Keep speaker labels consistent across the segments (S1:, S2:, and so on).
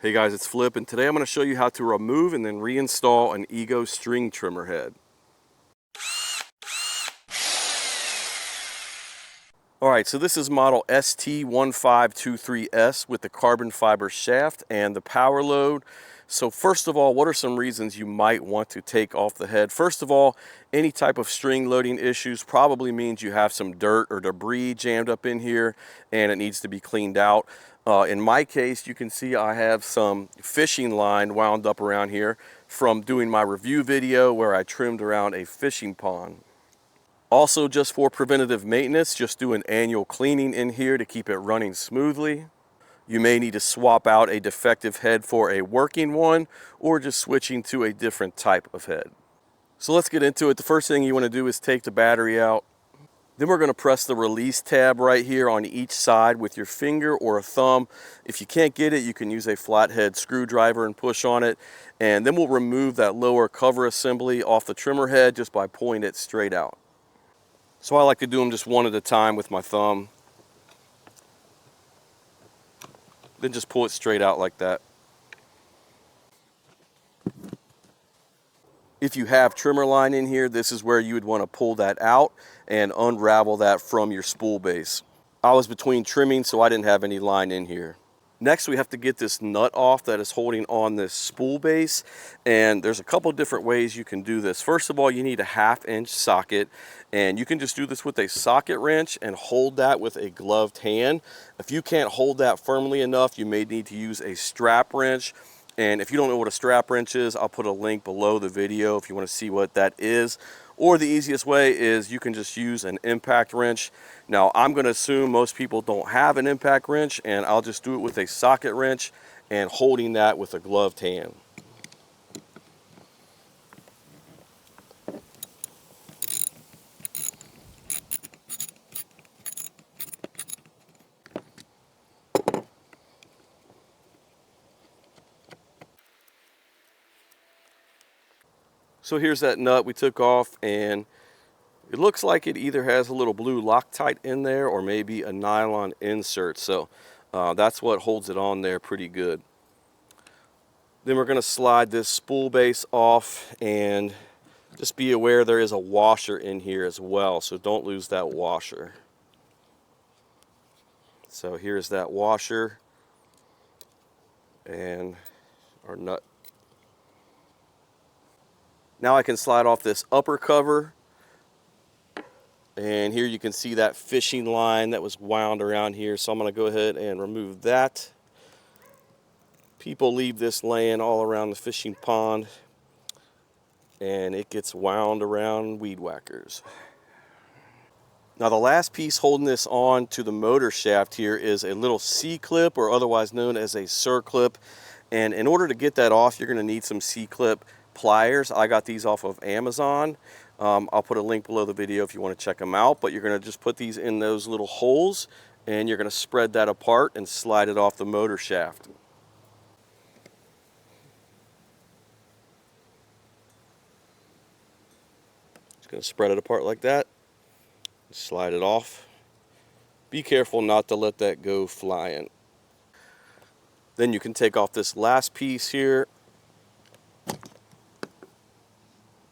S1: Hey guys, it's Flip, and today I'm going to show you how to remove and then reinstall an Ego string trimmer head. Alright, so this is model ST1523S with the carbon fiber shaft and the power load. So first of all, what are some reasons you might want to take off the head? First of all, any type of string loading issues probably means you have some dirt or debris jammed up in here and it needs to be cleaned out. In my case, you can see I have some fishing line wound up around here from doing my review video where I trimmed around a fishing pond. Also, just for preventative maintenance, just do an annual cleaning in here to keep it running smoothly. You may need to swap out a defective head for a working one or just switching to a different type of head. So let's get into it. The first thing you want to do is take the battery out. Then we're going to press the release tab right here on each side with your finger or a thumb. If you can't get it, you can use a flathead screwdriver and push on it. And then we'll remove that lower cover assembly off the trimmer head just by pulling it straight out. So I like to do them just one at a time with my thumb. Then just pull it straight out like that. If you have trimmer line in here, this is where you would want to pull that out and unravel that from your spool base. I was between trimming, so I didn't have any line in here. Next, we have to get this nut off that is holding on this spool base, and there's a couple different ways you can do this. First of all, you need a 1/2 inch socket, and you can just do this with a socket wrench and hold that with a gloved hand. If you can't hold that firmly enough, you may need to use a strap wrench. And if you don't know what a strap wrench is, I'll put a link below the video if you want to see what that is. Or the easiest way is you can just use an impact wrench. Now, I'm going to assume most people don't have an impact wrench, and I'll just do it with a socket wrench and holding that with a gloved hand. So here's that nut we took off, and it looks like it either has a little blue Loctite in there or maybe a nylon insert. So that's what holds it on there pretty good. Then we're going to slide this spool base off, and just be aware there is a washer in here as well, so don't lose that washer. So here's that washer and our nut. Now I can slide off this upper cover, and here you can see that fishing line that was wound around here, so I'm going to go ahead and remove that. People leave this laying all around the fishing pond, and it gets wound around weed whackers. Now the last piece holding this on to the motor shaft here is a little C-clip, or otherwise known as a circlip. And in order to get that off, you're going to need some C-clip pliers. I got these off of Amazon. I'll put a link below the video if you want to check them out. But you're going to just put these in those little holes, and you're going to spread that apart and slide it off the motor shaft. Just going to spread it apart like that. Slide it off. Be careful not to let that go flying. Then you can take off this last piece here,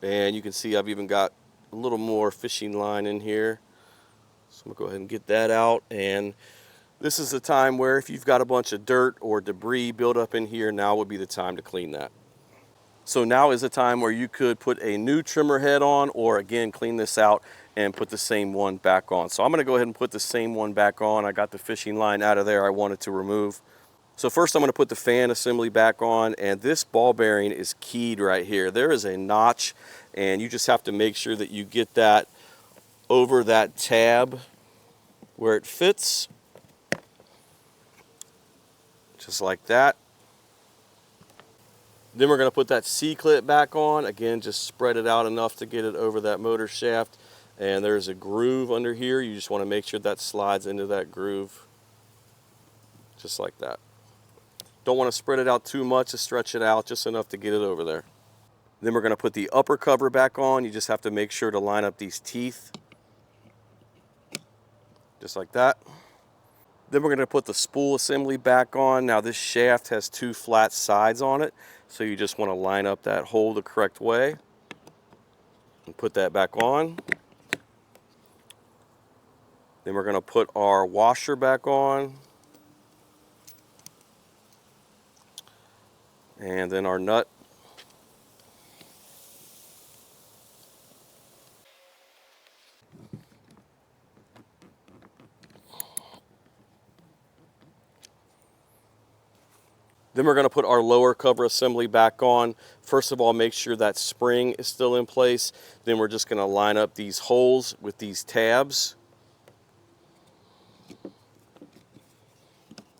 S1: and you can see I've even got a little more fishing line in here. So I'm gonna go ahead and get that out. And this is the time where if you've got a bunch of dirt or debris built up in here, now would be the time to clean that. So now is the time where you could put a new trimmer head on, or again clean this out and put the same one back on. So I'm going to go ahead and put the same one back on. I got the fishing line out of there I wanted to remove. So first I'm going to put the fan assembly back on, and this ball bearing is keyed right here. There is a notch, and you just have to make sure that you get that over that tab where it fits, just like that. Then we're going to put that C-clip back on. Again, just spread it out enough to get it over that motor shaft. And there's a groove under here. You just want to make sure that slides into that groove, just like that. Don't want to spread it out too much to stretch it out, just enough to get it over there. Then we're going to put the upper cover back on. You just have to make sure to line up these teeth, just like that. Then we're going to put the spool assembly back on. Now this shaft has 2 flat sides on it, so you just want to line up that hole the correct way and put that back on. Then we're going to put our washer back on. And then our nut. Then we're going to put our lower cover assembly back on. First of all, make sure that spring is still in place. Then we're just going to line up these holes with these tabs.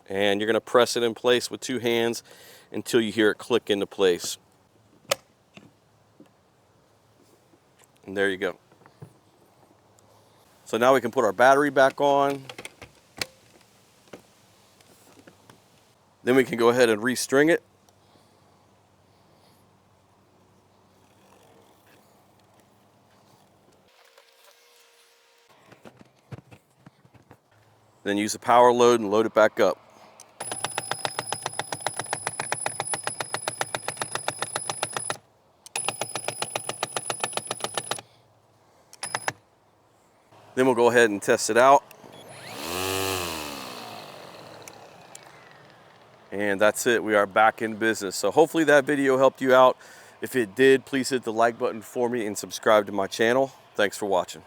S1: And you're going to press it in place with 2 hands until you hear it click into place. And there you go. So now we can put our battery back on. Then we can go ahead and restring it. Then use the power load and load it back up. Then we'll go ahead and test it out. And that's it, we are back in business. So hopefully that video helped you out. If it did, please hit the like button for me and subscribe to my channel. Thanks for watching.